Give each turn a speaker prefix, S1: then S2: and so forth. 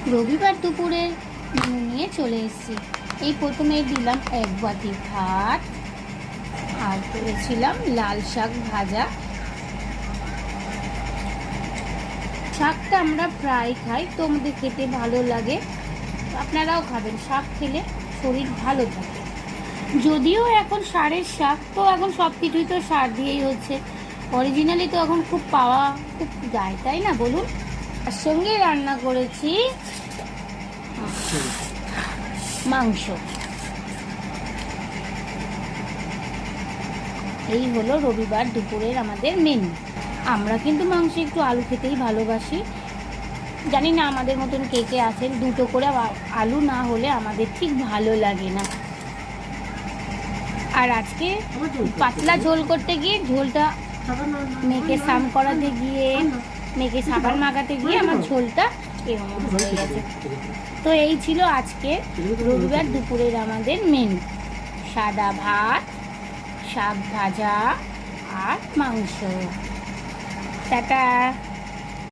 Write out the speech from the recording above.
S1: রবিবার দুপুরের মেনু নিয়ে চলে এসেছি। এই প্রথমে দিলাম 1 বাটি ভাত, আর করেছিলাম লাল শাক ভাজা। শাকটা আমরা প্রায় খাই, তো আমাদের খেতে ভালো লাগে, আপনারাও খাবেন। শাক খেলে শরীর ভালো থাকে। যদিও এখন সারের শাক, তো এখন সব কিছুই তো সার দিয়েই হচ্ছে। অরিজিনালি তো এখন খুব পাওয়া খুব যায়, তাই না বলুন? আর সঙ্গে রান্না করেছি মাংস। এই হলো রবিবার দুপুরের আমাদের মেনু। আমরা কিন্তু মাংসে একটু আলু খেতেই ভালোবাসি। জানি না আমাদের মতন কে কে আছেন, দুটো করে আলু না হলে আমাদের ঠিক ভালো লাগে না। আর আজকে পাতলা ঝোল করতে গিয়ে ঝোলটা মেয়েকে স্নান করাতে গিয়ে, মেয়েকে সাবান মাখাতে গিয়ে আমার ঝোলটা এরকম হয়ে গেছে। তো এই ছিল আজকে রবিবার দুপুরের আমাদের মেনু। সাদা ভাত, শাক ভাজা আর মাংস। টাটা।